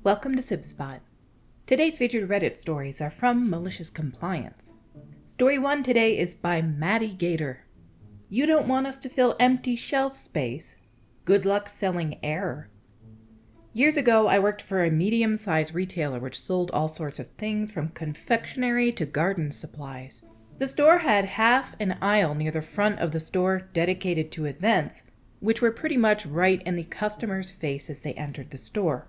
Welcome to Sib Spot. Today's featured Reddit stories are from MaliciousCompliance. Story 1 today is by Maddie Gator. You don't want us to fill empty shelf space? Good luck selling air. Years ago, I worked for a medium-sized retailer which sold all sorts of things from confectionery to garden supplies. The store had half an aisle near the front of the store dedicated to events, which were pretty much right in the customer's face as they entered the store.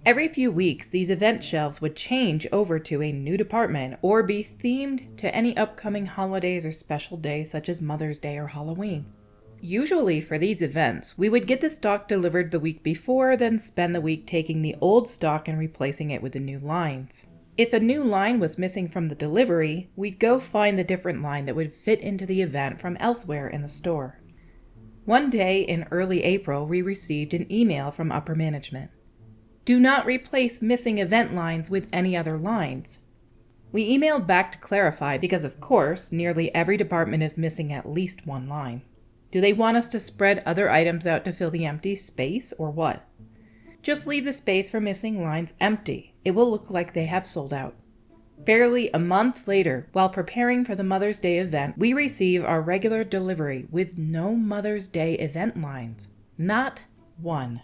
Every few weeks, these event shelves would change over to a new department or be themed to any upcoming holidays or special days such as Mother's Day or Halloween. Usually for these events, we would get the stock delivered the week before, then spend the week taking the old stock and replacing it with the new lines. If a new line was missing from the delivery, we'd go find the different line that would fit into the event from elsewhere in the store. One day in early April, we received an email from upper management. Do not replace missing event lines with any other lines. We emailed back to clarify because, of course, nearly every department is missing at least one line. Do they want us to spread other items out to fill the empty space, or what? Just leave the space for missing lines empty. It will look like they have sold out. Barely a month later, while preparing for the Mother's Day event, we receive our regular delivery with no Mother's Day event lines. Not one.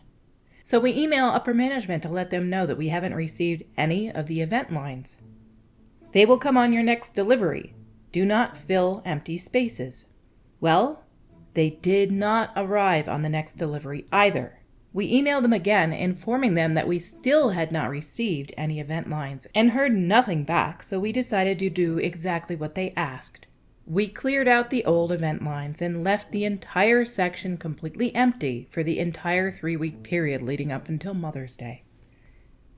So we email upper management to let them know that we haven't received any of the event lines. They will come on your next delivery. Do not fill empty spaces. Well, they did not arrive on the next delivery either. We emailed them again, informing them that we still had not received any event lines and heard nothing back, so we decided to do exactly what they asked. We cleared out the old event lines and left the entire section completely empty for the entire 3-week period leading up until Mother's Day.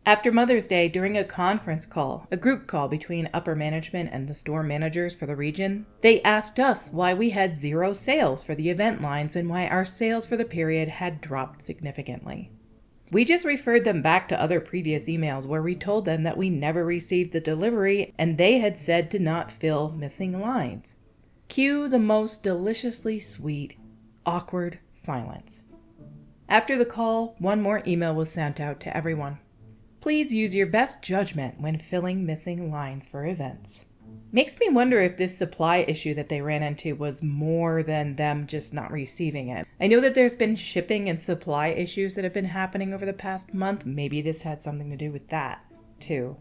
After Mother's Day, during a conference call, a group call between upper management and the store managers for the region, they asked us why we had 0 sales for the event lines and why our sales for the period had dropped significantly. We just referred them back to other previous emails where we told them that we never received the delivery and they had said to not fill missing lines. Cue the most deliciously sweet, awkward silence. After the call, one more email was sent out to everyone. Please use your best judgment when filling missing lines for events. Makes me wonder if this supply issue that they ran into was more than them just not receiving it. I know that there's been shipping and supply issues that have been happening over the past month. Maybe this had something to do with that, too.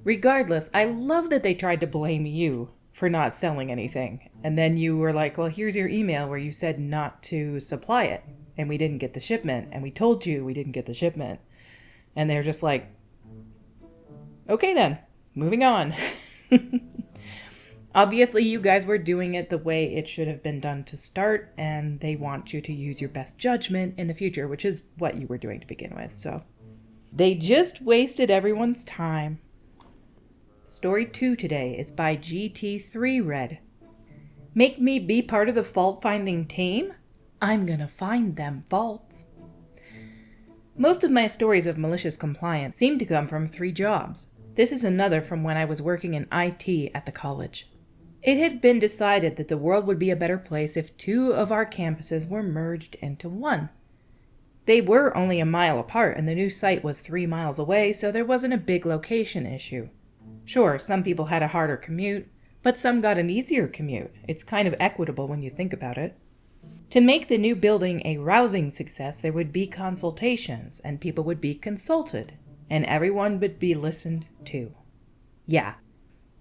Regardless, I love that they tried to blame you for not selling anything. And then you were like, well, here's your email where you said not to supply it. And we didn't get the shipment. And we told you we didn't get the shipment. And they're just like, okay then, moving on. Obviously, you guys were doing it the way it should have been done to start, and they want you to use your best judgment in the future, which is what you were doing to begin with. So they just wasted everyone's time. Story 2 today is by GT3 Red. Make me be part of the fault-finding team? I'm gonna find them faults. Most of my stories of malicious compliance seem to come from 3 jobs. This is another from when I was working in IT at the college. It had been decided that the world would be a better place if 2 of our campuses were merged into one. They were only a mile apart and the new site was 3 miles away, so there wasn't a big location issue. Sure, some people had a harder commute, but some got an easier commute. It's kind of equitable when you think about it. To make the new building a rousing success, there would be consultations, and people would be consulted, and everyone would be listened to. Yeah,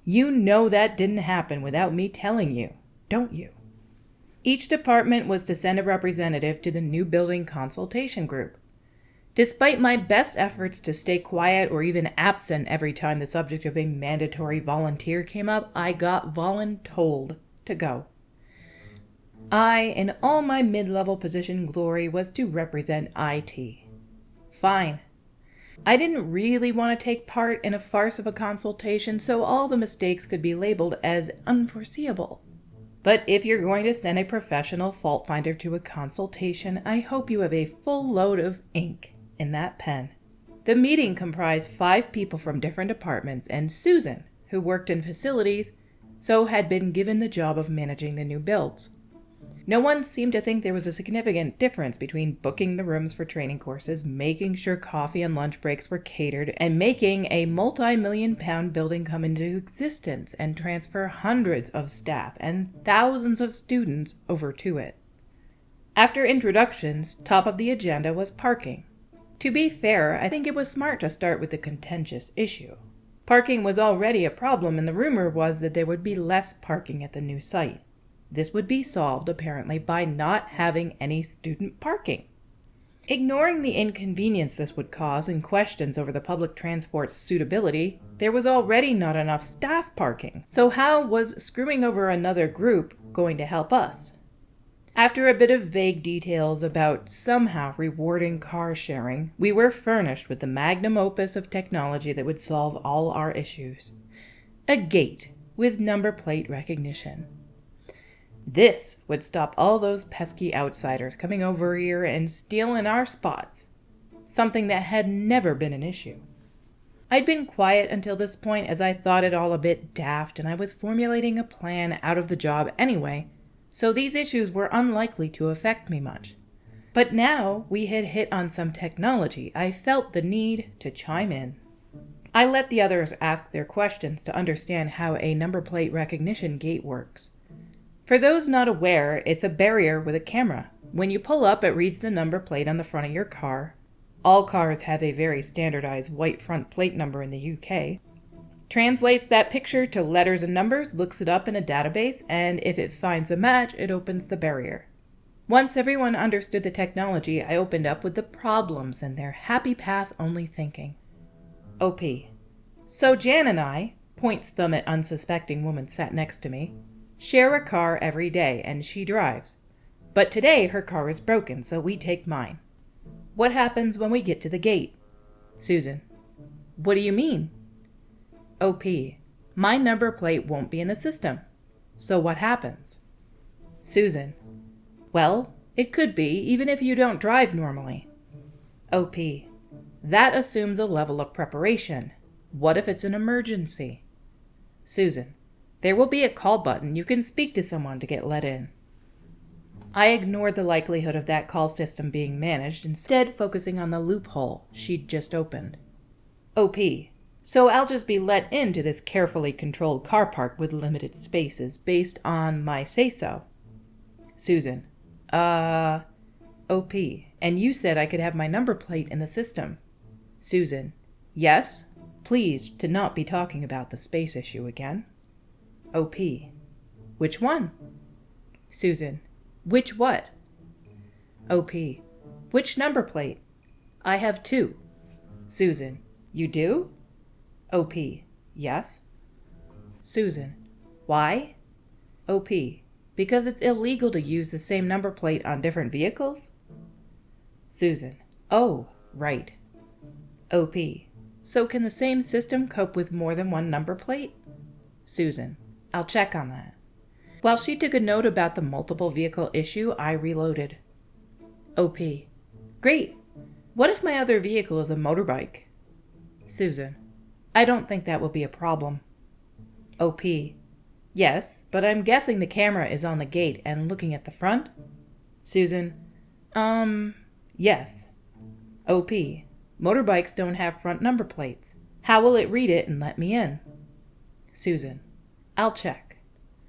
you know that didn't happen without me telling you, don't you? Each department was to send a representative to the new building consultation group. Despite my best efforts to stay quiet or even absent every time the subject of a mandatory volunteer came up, I got voluntold to go. I, in all my mid-level position glory, was to represent IT. Fine. I didn't really want to take part in a farce of a consultation, so all the mistakes could be labeled as unforeseeable. But if you're going to send a professional fault finder to a consultation, I hope you have a full load of ink in that pen. The meeting comprised 5 people from different departments and Susan, who worked in facilities, so had been given the job of managing the new builds. No one seemed to think there was a significant difference between booking the rooms for training courses, making sure coffee and lunch breaks were catered, and making a multi-million-pound building come into existence and transfer hundreds of staff and thousands of students over to it. After introductions, top of the agenda was parking. To be fair, I think it was smart to start with the contentious issue. Parking was already a problem, and the rumor was that there would be less parking at the new site. This would be solved, apparently, by not having any student parking. Ignoring the inconvenience this would cause and questions over the public transport's suitability, there was already not enough staff parking. So how was screwing over another group going to help us? After a bit of vague details about somehow rewarding car sharing, we were furnished with the magnum opus of technology that would solve all our issues. A gate with number plate recognition. This would stop all those pesky outsiders coming over here and stealing our spots, something that had never been an issue. I'd been quiet until this point as I thought it all a bit daft, and I was formulating a plan out of the job anyway, so these issues were unlikely to affect me much. But now we had hit on some technology, I felt the need to chime in. I let the others ask their questions to understand how a number plate recognition gate works. For those not aware, it's a barrier with a camera. When you pull up, it reads the number plate on the front of your car. All cars have a very standardized white front plate number in the UK. Translates that picture to letters and numbers, looks it up in a database, and if it finds a match, it opens the barrier. Once everyone understood the technology, I opened up with the problems and their happy path only thinking. OP. So Jan and I, points thumb at unsuspecting woman sat next to me, share a car every day, and she drives. But today her car is broken, so we take mine. What happens when we get to the gate? Susan. What do you mean? OP. My number plate won't be in the system. So what happens? Susan. Well, it could be, even if you don't drive normally. OP. That assumes a level of preparation. What if it's an emergency? Susan. There will be a call button. You can speak to someone to get let in. I ignored the likelihood of that call system being managed, instead focusing on the loophole she'd just opened. OP. So I'll just be let into this carefully controlled car park with limited spaces based on my say-so. Susan. OP. And you said I could have my number plate in the system. Susan. Yes. Pleased to not be talking about the space issue again. OP. Which one? Susan. Which what? OP. Which number plate? I have 2. Susan. You do? OP. Yes. Susan. Why? OP. Because it's illegal to use the same number plate on different vehicles? Susan. Oh, right. OP. So can the same system cope with more than one number plate? Susan. I'll check on that. While she took a note about the multiple vehicle issue, I reloaded. OP. Great. What if my other vehicle is a motorbike? Susan. I don't think that will be a problem. OP. Yes, but I'm guessing the camera is on the gate and looking at the front? Susan. Yes. OP. Motorbikes don't have front number plates. How will it read it and let me in? Susan. I'll check.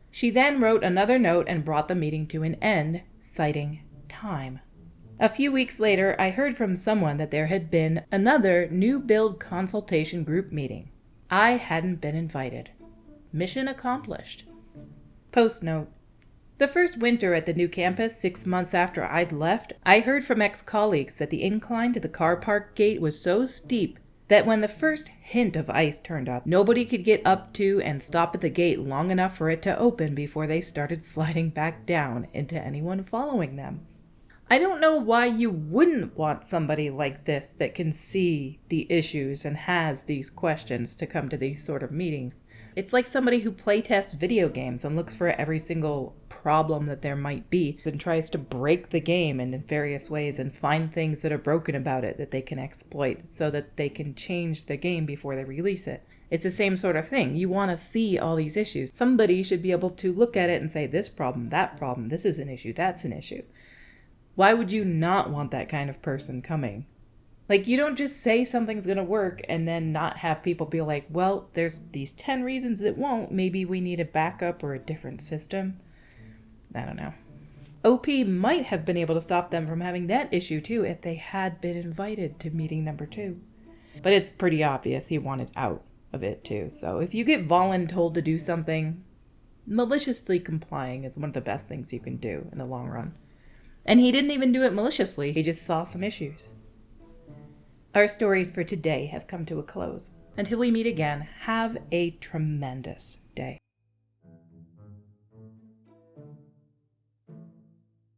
She then wrote another note and brought the meeting to an end, citing time. A few weeks later, I heard from someone that there had been another new build consultation group meeting. I hadn't been invited. Mission accomplished. Post note. The first winter at the new campus, 6 months after I'd left, I heard from ex-colleagues that the incline to the car park gate was so steep that when the first hint of ice turned up, nobody could get up to and stop at the gate long enough for it to open before they started sliding back down into anyone following them. I don't know why you wouldn't want somebody like this that can see the issues and has these questions to come to these sort of meetings. It's like somebody who playtests video games and looks for every single problem that there might be and tries to break the game in various ways and find things that are broken about it that they can exploit so that they can change the game before they release it. It's the same sort of thing. You want to see all these issues. Somebody should be able to look at it and say, this problem, this is an issue, that's an issue. Why would you not want that kind of person coming? Like, you don't just say something's going to work and then not have people be like, well, there's these 10 reasons it won't. Maybe we need a backup or a different system. I don't know. OP might have been able to stop them from having that issue too if they had been invited to meeting number 2. But it's pretty obvious he wanted out of it too. So if you get voluntold to do something, maliciously complying is one of the best things you can do in the long run. And he didn't even do it maliciously. He just saw some issues. Our stories for today have come to a close. Until we meet again, have a tremendous day.